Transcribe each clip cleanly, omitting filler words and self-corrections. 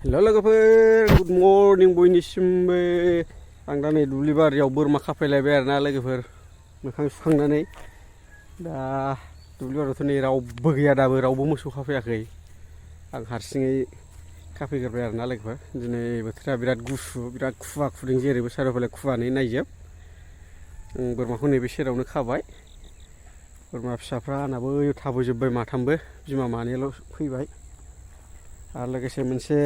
हेल' लोगोफोर good morning बयनिसिमबो आं दा नै दुब्लि बारियाव बोरमा खाफैलायबाय आरोना लोगोफोर मोखां सुखांनानै दा दुब्लि बारियावथ' नै रावबो गैया दाबो रावबो मोसौ खाफैयाखै आं हारसिङै खाफैग्रोबाय आरोना लोगोफोर दिनै बोथोरा बिराद गुसु बिराद खुवा खुदों जेरैबो सारिय'फाले खुवानै नायजोब बोरमाखौ नैबे सेरावनो खाबाय बोरमा फिसाफ्रा आंनाबो थाबोजोब्बाय माथामबो बिमा मानैल' फैबाय आरो लोगोसे मोनसे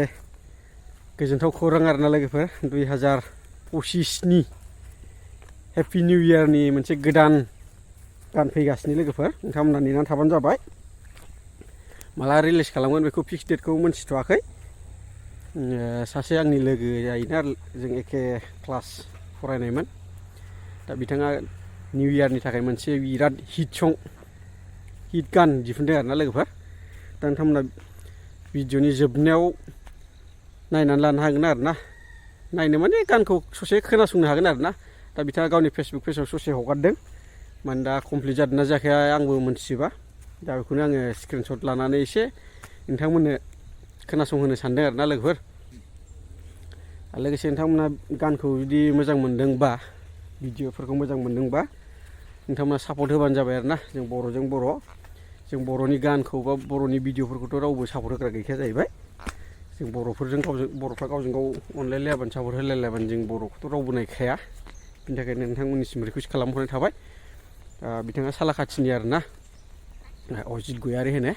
गोजोनथाव खौरां आरोना लोगोफोर 2025नि हेपि निउ इयारनि मोनसे गोदान गान फैगासिनो लोगोफोर नोंथांमोना नेनानै थाबानो जाबाय माला रिलिज खालामगोन बेखौ फिक्स डेटखौ मोनथिथ'वाखै सासे आंनि लोगो जायोना जों एखे क्लास फरायनायमोन दा बिथाङा निउ इयारनि थाखाय मोनसे बिराद हिट गान दिहुनदों आरोना लोगोफोर दा नोंथांमोना भिडिअनि जोबनायाव नायनानै लानो हागोन आरोना नायनो माने गानखौ ससे खोनासंनो हागोन आरोना दा बिथाङा गावनि फेसबुक पेजाव ससे हगारदों माने दा कमप्लिट जादोंना जायाखै आंबो मोनथिजोबा दा बेखौनो आङो स्क्रिनशट लानानै एसे नोंथांमोननो खोनासंहोनो सानदों आरोना लोगोफोर लोगोसे नोंथांमोना गानखौ जुदि मोजां मोनदोंबा भिडिअफोरखौ मोजां मोनदोंबा नोंथांमोना सापर्ट होबानो जाबाय आरोना जों बर'जों बर' जों बर'नि गानखौ बा बर'नि भिडिअफोरखौथ' रावबो सापर्ट होग्रा गैखाया जाहैबाय जों बर'फ्रा गावजों गाव अनलायलायाबानो सापर्ट होलायलायाबानो जों बर'खौथ' रावबो नायखाया बिनि थाखायनो नोंथांमोननिसिम रिकुवेस्ट खालामहरनाय थाबाय बिथाङा सालाखाथिनि आरोना अजित गयारि होनो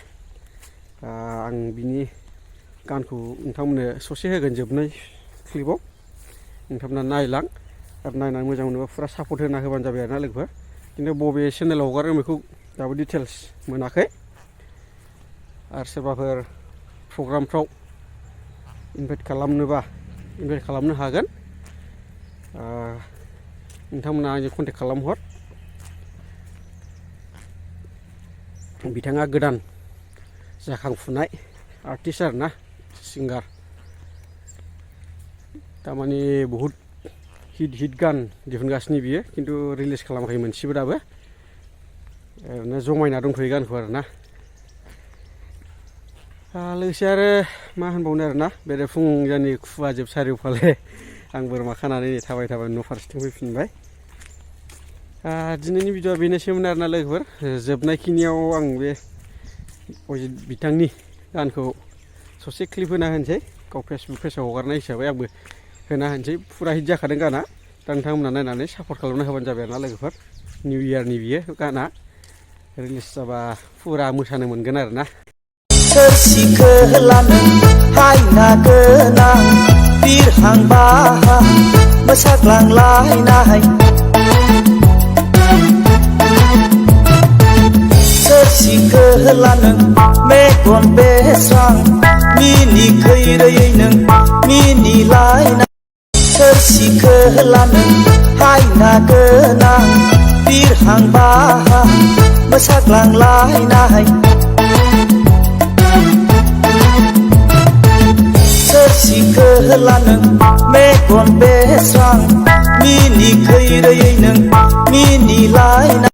आं बिनि गानखौ नोंथांमोननो ससे होगोन जोबनाय क्लिपाव नोंथांमोना नायलां आरो नायनानै मोजां मोनोबा फुरा सापर्ट होना होबानो जाबाय आरोना लोगोफोर खिन्थु बबे चेनेलाव हगारो बेखौ दाबो डिटेल्स मोनाखै आरो सोरबाफोर प्रग्रामफ्राव इनभाइट खालामनो हागोन नोंथांमोना आंजों कन्टेक्ट खालामहर बिथाङा गोदान जाखांफुनाय आर्टिस्ट आरोना सिंगार थारमाने बहुद हिट गान दिहुनगासिनो बियो खिन्थु रिलिज खालामाखै मोनसेबो दाबो ओरैनो जमायना दंथ'यो गानखौ आरोना लोगोसे आरो मा होनबावनो आरोना बेरेफुंजानि खुवा जोब सारिय'फाले आं बोरमा खानानै थाबाय न' फारसेथिं फैफिनबाय दिनैनि भिडिअआ बेनोसैमोन आरोना लोगोफोर जोबनायखिनियाव आं बे अजित बिथांनि गानखौ ससे क्लिप होना होनोसै गाव फेसबुक पेजाव हगारनाय हिसाबै आंबो होना होनोसै फुरा हिट जाखादों गाना दा नोंथांमोना नायनानै सापर्ट खालामना होबानो जाबाय आरोना लोगोफोर निउ इयारनि बियो गाना रिलिज जाबा फुरा मोसानो मोनगोन आरोना सोरसिखो लानो हायना गोनां बिरहां बाहा मोसाग्लांलायनाय सोरसिखो लानो मेगन बेस्रां मिनिखैरै नों मिनिलायनाय सोरसिखो लानो हायना गोनां बिरहां बाहा मोसाग्लांलायनाय सोरसिखो लानो मेगन बेस्रां मिनिखैरै नों मिनिलायनाय